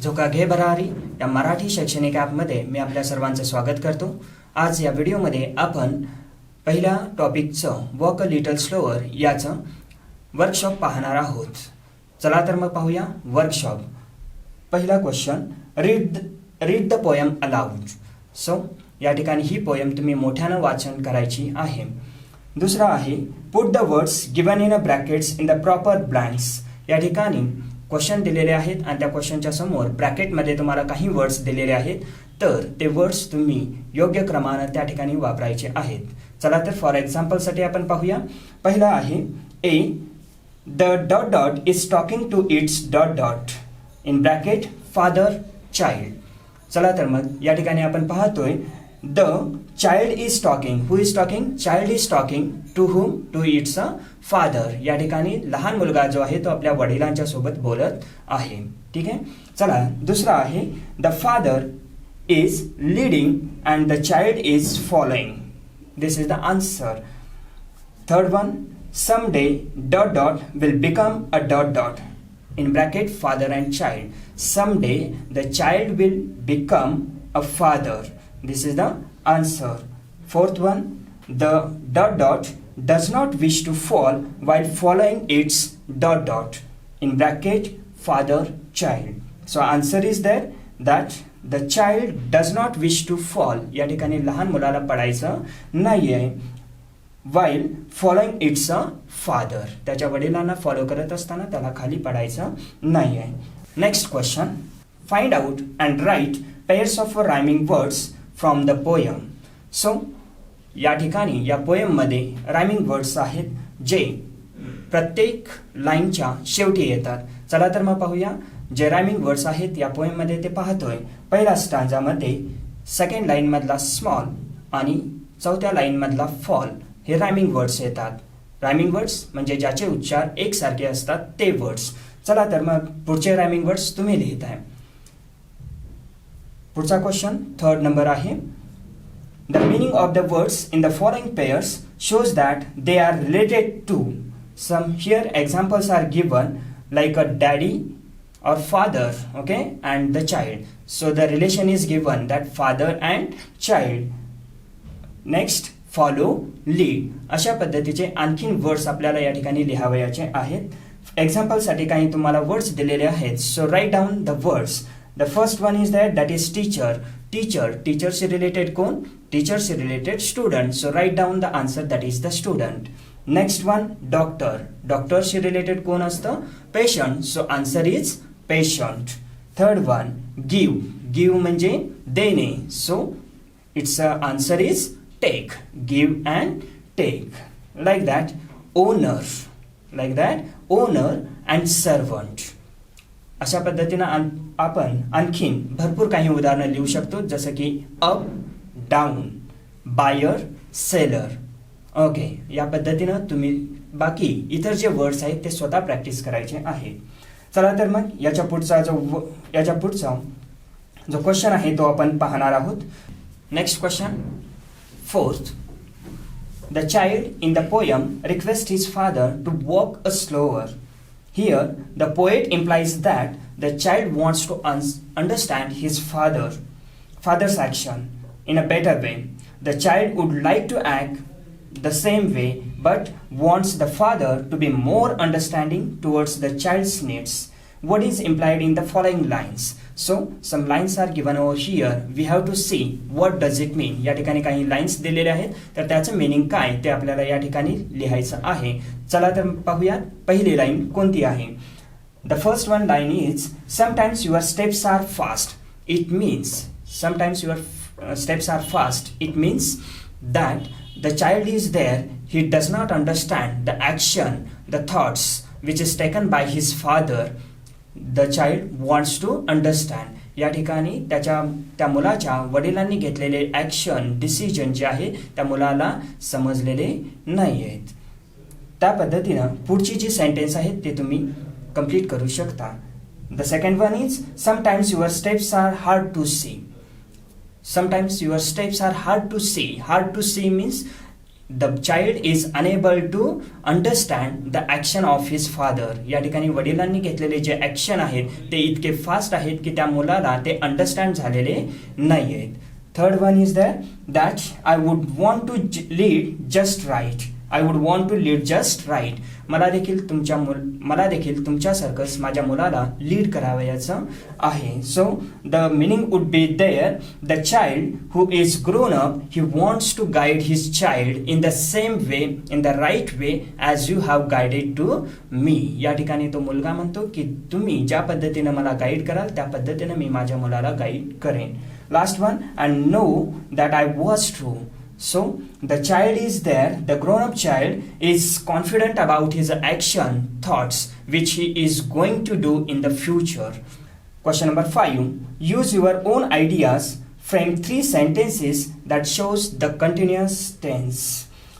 झोका घे भरारी या मराठी शैक्षणिक ॲपमध्ये मी आपल्या सर्वांचं स्वागत करतो. आज या व्हिडिओमध्ये आपण पहिल्या टॉपिकचं वॉक अ लिटल स्लोअर याचं वर्कशॉप पाहणार आहोत. चला तर मग पाहूया वर्कशॉप. पहिला question, read the poem allowed. So या ठिकाणी ही पोयम तुम्ही मोठ्यानं वाचन करायची आहे. दुसरा आहे, put the words given in a brackets in the proper blanks. या ठिकाणी क्वेश्चन दिलेले आहेत आणि त्या क्वेश्चनच्या समोर ब्रॅकेटमध्ये तुम्हाला काही वर्ड्स दिलेले आहेत, तर ते वर्ड्स तुम्ही योग्य क्रमानं त्या ठिकाणी वापरायचे आहेत. चला तर फॉर एक्झाम्पलसाठी आपण पाहूया. पहिला आहे, A the dot dot is talking to its dot dot in bracket father child. चला तर मग या ठिकाणी आपण पाहतोय the child is talking. Who is talking? Child is talking to whom? To its a father. या ठिकाणी लहान मुलगा जो आहे तो आपल्या वडिलांच्या सोबत बोलत आहे. ठीक आहे. चला दुसरा आहे, the father is leading and the child is following. This is the answer. Third one, some day dot dot will become a dot dot in bracket father and child. Someday the child will become a father. This is the answer. Fourth one, the dot dot does not wish to fall while following its dot dot in bracket father child. So answer is there that the child does not wish to fall. या ठिकाणी लहान मुलाला पडायचं नाहीये. while following its a father. त्याच्या वडिलांना follow करत असताना त्याला खाली पडायचं नाही आहे. Next question, find out and write pairs of rhyming words from the poem. So या ठिकाणी या पोयममध्ये रायमिंग वर्ड्स आहेत जे प्रत्येक लाईनच्या शेवटी येतात. चला तर मग पाहूया जे रायमिंग वर्ड्स आहेत या पोयममध्ये ते पाहतोय. पहिल्या स्टांजामध्ये सेकंड लाईन मधला स्मॉल आणि चौथ्या लाईन मधला फॉल हे रायमिंग वर्ड्स येतात. रायमिंग वर्ड्स म्हणजे ज्याचे उच्चार एकसारखे असतात ते वर्ड्स. चला तर मग पुढचे रायमिंग वर्ड्स तुम्ही लिहित आहे. पुढचा क्वेश्चन थर्ड नंबर आहे, the meaning of the words in the following pairs shows that they are related to some. Here examples are given like a daddy or father, okay, and the child. So the relation is given that father and child. Next, follow, lead. अशा पद्धतीचे आणखीन words आपल्याला या ठिकाणी लिहावयाचे आहेत. एक्झाम्पलसाठी काही तुम्हाला words दिलेले आहेत. So write down the words. The first one is that is teacher. टीचरशी रिलेटेड कोण? टीचरशी related student. So write down the answer, that is the student. Next one, डॉक्टरशी रिलेटेड कोण असतं? Patient. So answer is patient. Third one, give म्हणजे देणे. So its answer is take. Give and take. Like that, owner and servant. अशा पद्धतीनं आपण आणखीन भरपूर काही उदाहरणं लिहू शकतो, जसं की up, down, buyer, seller. Okay, या पद्धतीनं तुम्ही बाकी इतर जे वर्ड्स आहेत ते स्वतः प्रॅक्टिस करायचे आहेत. चला तर मग याच्या पुढचा जो क्वेश्चन आहे तो आपण पाहणार आहोत. Next question, fourth, the child in the poem requests his father to walk a slower. Here, the poet implies that the child wants to understand his father's action in a better way. The child would like to act the same way, but wants the father to be more understanding towards the child's needs. What is implied in the following lines? So, some lines are given over here. We have to see what does it mean. या ठिकाणी काही lines दिलेले आहेत, तर त्याचं meaning काय ते आपल्याला या ठिकाणी लिहायचं आहे. चला तर पाहूया पहिली लाईन कोणती आहे. The first one line is, sometimes your steps are fast. It means sometimes your steps are fast. It means that the child is there. He does not understand the action, the thoughts which is taken by his father. The child wants to understand. या ठिकाणी त्या मुलाच्या वडिलांनी घेतलेले action, decision जे आहे त्या मुलाला समजलेले नाही आहेत. त्या पद्धतीनं पुढची जी सेंटेन्स आहेत ते तुम्ही कंप्लीट करू शकता. The second one is, sometimes your steps are hard to see. Sometimes your steps are hard to see. Hard to see means the child is unable to understand the action of his father. या ठिकाणी वडिलांनी घेतलेले जे action आहेत ते इतके fast आहेत की त्या मुलाला ते अंडरस्टँड झालेले नाही आहेत. Third one is that I would want to lead just right. I would want to lead just right. मला देखील तुमच्यासारखंच माझ्या मुलाला लीड करावयाचं आहे. So the meaning would be there, the child who is grown up he wants to guide his child in the same way, in the right way as you have guided to me. या ठिकाणी तो मुलगा म्हणतो की तुम्ही ज्या पद्धतीनं मला गाईड कराल त्या पद्धतीनं मी माझ्या मुलाला गाईड करेन. Last one, and know that I was true. So the child is there, the grown-up child is confident about his action, thoughts which he is going to do in the future. Question number 5. Use your own ideas. Frame 3 sentences that shows the continuous tense.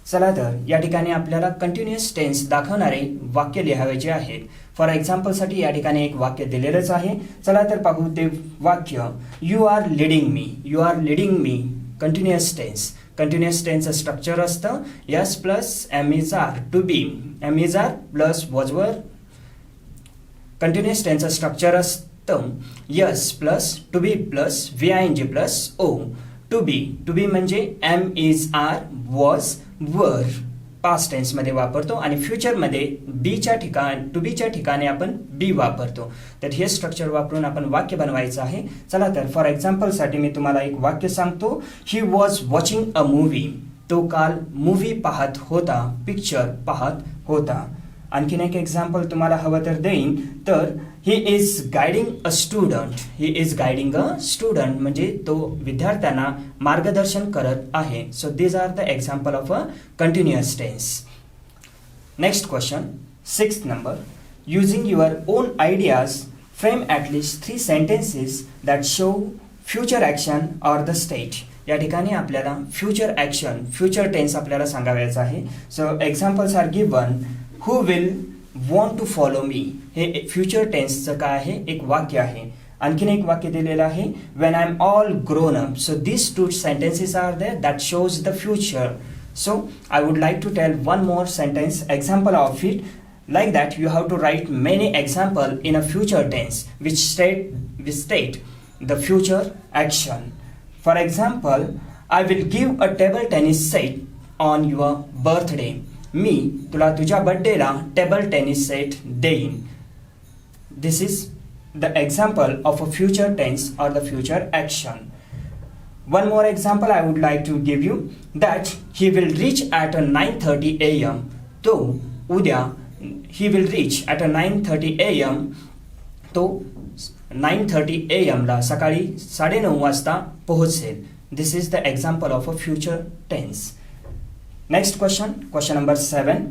चला तर या ठिकाणी आपल्याला continuous tense दाखवणारे वाक्य लिहायचे आहेत. For एक्झाम्पलसाठी या ठिकाणी एक वाक्य दिलेलंच आहे. चला तर पाहू ते वाक्य. You are leading me. You are leading me continuous tense. Continuous टेन्सचं स्ट्रक्चर असतं S plus am is are to be, am is are plus was were. Continuous टेन्सचं स्ट्रक्चर असतं S plus to be plus V I N G plus O. To be म्हणजे am is are was were past टेन्समध्ये वापरतो आणि फ्युचरमध्ये to बीच्या ठिकाणी आपण बी वापरतो. तर हे स्ट्रक्चर वापरून आपण वाक्य बनवायचं आहे. चला तर फॉर एक्झाम्पलसाठी मी तुम्हाला एक वाक्य सांगतो. He was watching a movie. तो काल मूव्ही पाहत होता, पिक्चर पाहत होता. आणखीन एक एक्झाम्पल तुम्हाला हवं तर देईन. तर he is guiding a student. He is guiding a student म्हणजे तो विद्यार्थ्यांना मार्गदर्शन करत आहे. So these are the example of a continuous tense. Next question 6th number. Using your own ideas frame at least 3 sentences that show future action or the state. या ठिकाणी आपल्याला future action, future tense आपल्याला सांगायचं आहे. So examples are given. Who will want to follow me. हे future टेन्सचं काय आहे, एक वाक्य आहे. आणखीन एक वाक्य दिलेलं आहे when I am all grown up. So this 2 sentences are there that shows the future. So I would like to tell one more sentence example of it. Like that, you have to write many examples in a future tense which state the future action. For example, I will give a table tennis set on your birthday. मी तुला तुझ्या बर्थडेला table tennis set देईन. This is the example of a future tense or the future action. One more example I would like to give you that he will reach at 9:30 AM. तो उद्या he will reach at 9:30 AM. तो 9:30 AM ला सकाळी 9:30 वाजता पोहोचेल. This is the example of a future tense. Next question number 7.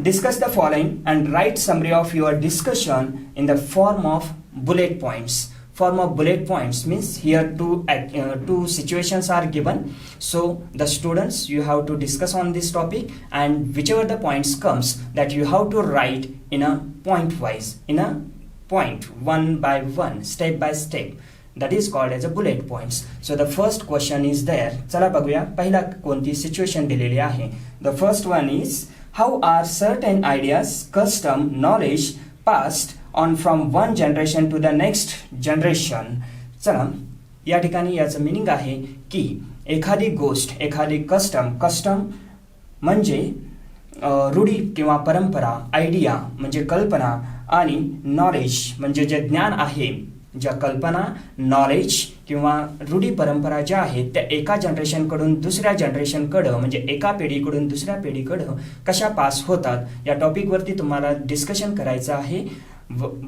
Discuss the following and write summary of your discussion in the form of bullet points. Form of bullet points means here two situations are given. So the students, you have to discuss on this topic and whichever the points comes that you have to write in a point wise, in a point, one by one, step by step. That is called as a bullet points. So the first question is there. चला बघूया पहिला कोणती situation दिलेली आहे. The first one is how are certain ideas, custom, knowledge passed on from one generation to the next generation. चला या ठिकाणी याचं मीनिंग आहे की एखादी गोष्ट, एखादी कस्टम म्हणजे रूढी किंवा परंपरा, आयडिया म्हणजे कल्पना आणि नॉलेज म्हणजे जे ज्ञान आहे, ज्या कल्पना, नॉलेज किंवा रूढी परंपरा ज्या आहेत त्या एका जनरेशनकडून दुसऱ्या जनरेशनकडं म्हणजे एका पिढीकडून दुसऱ्या पिढीकडं कशा पास होतात या टॉपिकवरती तुम्हाला डिस्कशन करायचं आहे,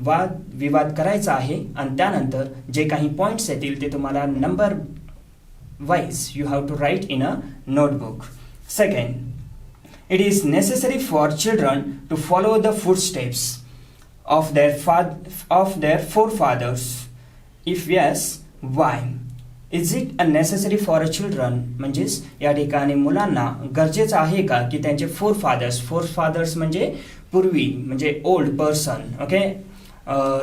वाद विवाद करायचा आहे आणि त्यानंतर जे काही पॉईंट्स येतील ते तुम्हाला number wise you have to write in a notebook. Second, it is necessary for children to follow the footsteps of their forefathers. If yes, why? Is it necessary for a children? म्हणजेच या ठिकाणी मुलांना गरजेचं आहे का की त्यांचे forefathers म्हणजे पूर्वी म्हणजे old person, okay,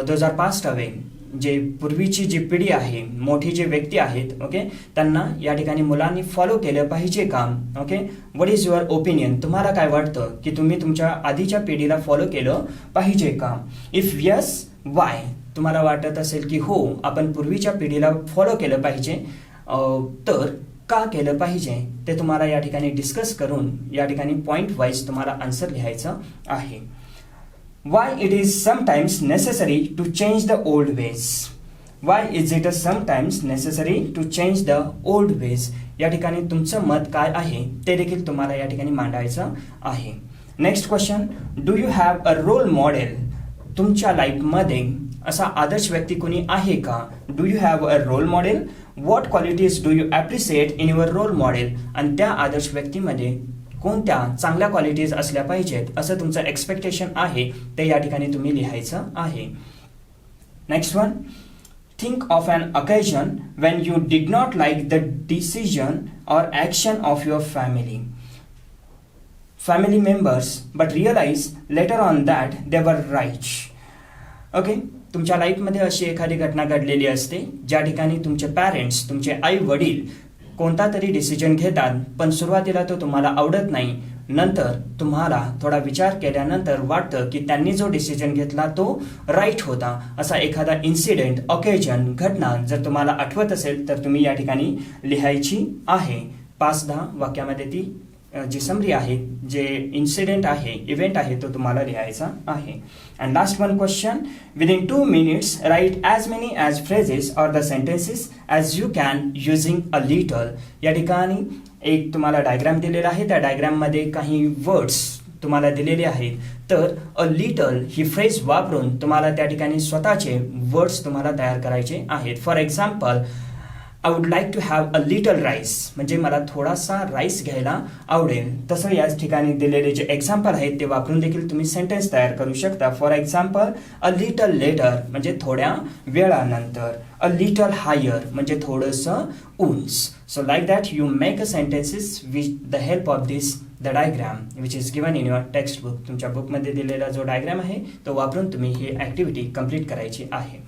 those are passed away. जे पूर्वीची जी पिढी आहे, मोठी जे व्यक्ती आहेत, ओके, त्यांना या ठिकाणी मुलांनी फॉलो केलं पाहिजे का? Okay, what is your opinion? तुम्हाला काय वाटतं की तुम्ही तुमच्या आधीच्या पिढीला फॉलो केलं पाहिजे का? If yes, Y? तुम्हाला वाटत असेल की हो, आपण पूर्वीच्या पिढीला फॉलो केलं पाहिजे, तर का केलं पाहिजे ते तुम्हाला या ठिकाणी डिस्कस करून या ठिकाणी पॉइंट वाईज तुम्हाला आन्सर लिहायचं आहे. Why it is sometimes necessary to change the old ways? Why is it sometimes necessary to change the old ways? या ठिकाणी तुमचं मत काय आहे ते देखील तुम्हाला या ठिकाणी मांडायचं आहे. Next question, do you have a role model? तुमच्या लाईफमध्ये असा आदर्श व्यक्ती कोणी आहे का? Do you have a role model? What qualities do you appreciate in your role model? आणि त्या आदर्श व्यक्तीमध्ये कोणत्या चांगल्या क्वालिटीज असल्या पाहिजेत असं तुमचं एक्सपेक्टेशन आहे ते या ठिकाणी तुम्ही लिहायचं आहे. Next one, think of an occasion when you did not like the decision और action of your family members but realize later on that they were right. Okay, तुमच्या लाईफमध्ये अशी एखादी घटना घडलेली असते ज्या ठिकाणी तुमचे पॅरेंट्स, तुमचे आई वडील कोणता तरी डिसिजन घेतात, पण सुरुवातीला तो तुम्हाला आवडत नाही. नंतर तुम्हाला थोडा विचार केल्यानंतर वाटतं की त्यांनी जो डिसिजन घेतला तो राईट होता. असा एखादा इन्सिडेंट, ऑकेजन, घटना जर तुम्हाला आठवत असेल तर तुम्ही या ठिकाणी लिहायची आहे. 5-10 वाक्यामध्ये ती जी समरी आहे, जे इन्सिडेंट आहे, इव्हेंट आहे, तो तुम्हाला लिहायचा आहे. And last one question, within 2 minutes write as many as phrases or the sentences as you can using a little. या ठिकाणी एक तुम्हाला डायग्राम दिलेला आहे, त्या डायग्राममध्ये काही वर्ड्स तुम्हाला दिलेले आहेत. तर अ लिटल ही फ्रेज वापरून तुम्हाला त्या ठिकाणी स्वतःचे वर्ड्स तुम्हाला तयार करायचे आहेत. For example, I would like to have a little rice, म्हणजे मला थोडासा राईस घ्यायला आवडेल. तसं याच ठिकाणी दिलेले जे एक्झाम्पल आहेत ते वापरून देखील तुम्ही सेंटेन्स तयार करू शकता. For example, a little letter म्हणजे थोड्या वेळानंतर, अ लिटल हायर म्हणजे थोडंसं उंच. So like that you make a sentences with the help of this the diagram which is given in your text book. तुमच्या बुकमध्ये दिलेला जो डायग्राम आहे तो वापरून तुम्ही ही ॲक्टिव्हिटी कंप्लीट करायची आहे.